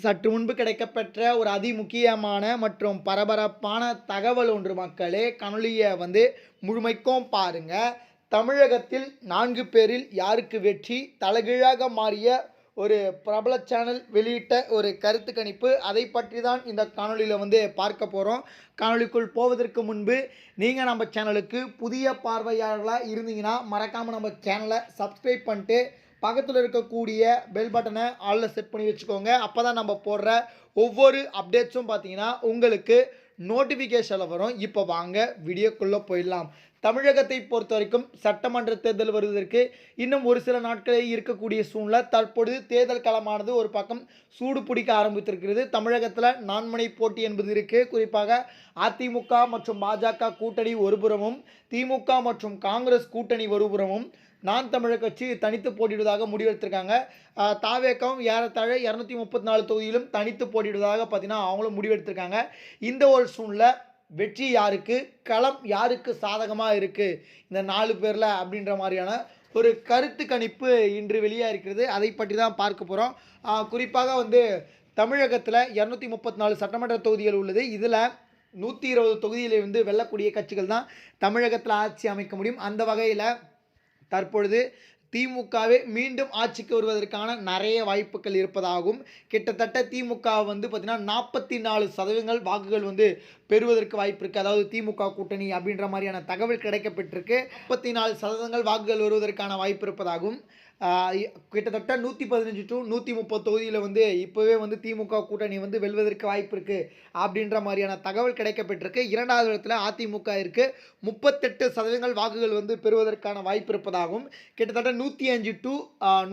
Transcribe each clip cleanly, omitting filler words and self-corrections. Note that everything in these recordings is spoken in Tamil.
சற்று முன்பு கிடைக்கப்பெற்ற ஒரு அதிமுக்கியமான மற்றும் பரபரப்பான தகவல் ஒன்று மக்களே. காணொளியை முழுமைக்கும் பாருங்க. தமிழகத்தில் 4 பேரில் யாருக்கு வெற்றி தலைகீழாக மாறிய ஒரு பிரபல சேனல் வெளியிட்ட ஒரு கருத்து கணிப்பு. அதை பற்றி தான் இந்த காணொளியில் பார்க்க போகிறோம். காணொளிக்குள் போவதற்கு முன்பு நீங்கள் நம்ம சேனலுக்கு புதிய பார்வையாளர்களாக இருந்தீங்கன்னா மறக்காமல் நம்ம சேனலை சப்ஸ்கிரைப் பண்ணிட்டு பக்கத்தில் இருக்கக்கூடிய பெல் பட்டனை ஆலில் செட் பண்ணி வச்சுக்கோங்க. அப்போ தான் நம்ம போடுற ஒவ்வொரு அப்டேட்ஸும் பார்த்தீங்கன்னா உங்களுக்கு நோட்டிஃபிகேஷனில் வரும். இப்போ வாங்க வீடியோக்குள்ளே போயிடலாம். தமிழகத்தை பொறுத்த வரைக்கும் சட்டமன்ற தேர்தல் வருவதற்கு இன்னும் ஒரு சில நாட்களே இருக்கக்கூடிய சூழ்நிலை. தற்பொழுது தேர்தல் களமானது ஒரு பக்கம் சூடு பிடிக்க ஆரம்பித்திருக்கிறது. தமிழகத்தில் நான்முனை போட்டி என்பது இருக்குது. குறிப்பாக அதிமுக மற்றும் பாஜக கூட்டணி ஒருபுறமும், திமுக மற்றும் காங்கிரஸ் கூட்டணி ஒருபுறமும், நான் தமிழர் கட்சி தனித்து போட்டியிடுவதாக முடிவெடுத்திருக்காங்க. தாவேகவும் ஏறத்தாழ 234 தொகுதியிலும் தனித்து போட்டியிடுவதாக பார்த்தீங்கன்னா அவங்களும் முடிவெடுத்திருக்காங்க. இந்த ஒரு சூழ்நிலை வெற்றி யாருக்கு, களம் யாருக்கு சாதகமாக இருக்குது இந்த 4 பேரில் அப்படின்ற மாதிரியான ஒரு கருத்து கணிப்பு இன்று வெளியாக இருக்கிறது. அதை பற்றி தான் பார்க்க போகிறோம். குறிப்பாக தமிழகத்தில் 234 சட்டமன்ற தொகுதிகள் உள்ளது. இதில் 120 தொகுதியிலிருந்து வெல்லக்கூடிய கட்சிகள் தான் தமிழகத்தில் ஆட்சி அமைக்க முடியும். அந்த வகையில் தற்பொழுது திமுகவே மீண்டும் ஆட்சிக்கு வருவதற்கான நிறைய வாய்ப்புகள் இருப்பதாகவும், கிட்டத்தட்ட திமுக பார்த்தீங்கன்னா 44% வாக்குகள் பெறுவதற்கு வாய்ப்பு இருக்குது. அதாவது திமுக கூட்டணி அப்படின்ற மாதிரியான தகவல் கிடைக்கப்பட்டிருக்கு. 44% வாக்குகள் வருவதற்கான வாய்ப்பு இருப்பதாகவும், கிட்டத்தட்ட 115 to 130 தொகுதியில் இப்போவே திமுக கூட்டணி வெல்வதற்கு வாய்ப்பு இருக்குது அப்படின்ற மாதிரியான தகவல் கிடைக்கப்பட்டிருக்கு. இரண்டாவது இடத்துல அதிமுக இருக்குது. 38% வாக்குகள் பெறுவதற்கான வாய்ப்பு இருப்பதாகவும், கிட்டத்தட்ட 105 to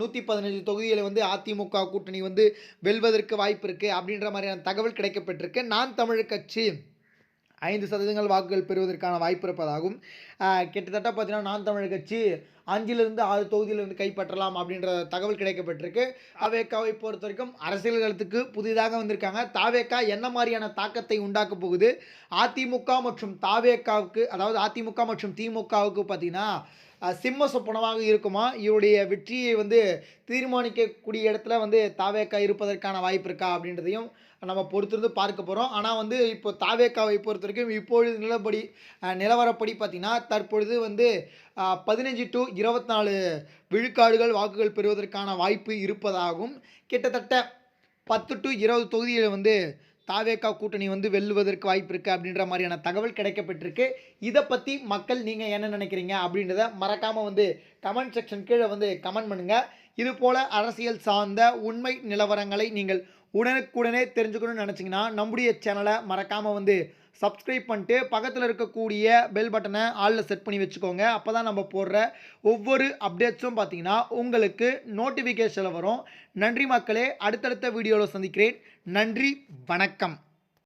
115 தொகுதியில் அதிமுக கூட்டணி வெல்வதற்கு வாய்ப்பு இருக்குது அப்படின்ற மாதிரியான தகவல் கிடைக்கப்பட்டிருக்கு. நான் தமிழர் கட்சி 5% வாக்குகள் பெறுவதற்கான வாய்ப்பு இருப்பதாகவும், கிட்டத்தட்ட பார்த்தீங்கன்னா நான் தமிழர் கட்சி 5லிருந்து 6 தொகுதியிலிருந்து கைப்பற்றலாம் அப்படின்ற தகவல் கிடைக்கப்பட்டிருக்கு. தாவேகாவை பொறுத்த வரைக்கும் அரசியல் களத்துக்கு புதிதாக வந்திருக்காங்க. தாவேகா என்ன மாதிரியான தாக்கத்தை உண்டாக்க போகுது, அதிமுக மற்றும் தாவேகாவுக்கு, அதாவது அதிமுக மற்றும் திமுகவுக்கு பார்த்தீங்கன்னா சிம்ம சொப்பனமாக இருக்குமா, இவருடைய வெற்றியை தீர்மானிக்கக்கூடிய இடத்துல தாவேகா இருப்பதற்கான வாய்ப்பு இருக்கா அப்படின்றதையும் நம்ம பொறுத்திருந்து பார்க்க போகிறோம். ஆனால் இப்போ தாவேகாவை பொறுத்த வரைக்கும் இப்பொழுது நிலவரப்படி பார்த்திங்கன்னா தற்பொழுது 15 to 24 விழுக்காடுகள் வாக்குகள் பெறுவதற்கான வாய்ப்பு இருப்பதாகவும், கிட்டத்தட்ட 10 to 20 தொகுதியில் தாவேகா கூட்டணி வெல்லுவதற்கு வாய்ப்பு இருக்குது அப்படின்ற மாதிரியான தகவல் கிடைக்கப்பட்டிருக்கு. இதை பற்றி மக்கள் நீங்கள் என்ன நினைக்கிறீங்க அப்படின்றத மறக்காமல் கமெண்ட் செக்ஷன் கீழே கமெண்ட் பண்ணுங்கள். இதுபோல் அரசியல் சார்ந்த உண்மை நிலவரங்களை நீங்கள் உடனுக்குடனே தெரிஞ்சுக்கணும்னு நினச்சிங்கன்னா நம்முடைய சேனலை மறக்காமல் சப்ஸ்கிரைப் பண்ணிட்டு பக்கத்தில் இருக்கக்கூடிய பெல் பட்டனை ஆலில் செட் பண்ணி வச்சுக்கோங்க. அப்போ தான் நம்ம போடுற ஒவ்வொரு அப்டேட்ஸும் பார்த்தீங்கன்னா உங்களுக்கு நோட்டிஃபிகேஷனில் வரும். நன்றி மக்களே, அடுத்தடுத்த வீடியோவில் சந்திக்கிறேன். நன்றி, வணக்கம்.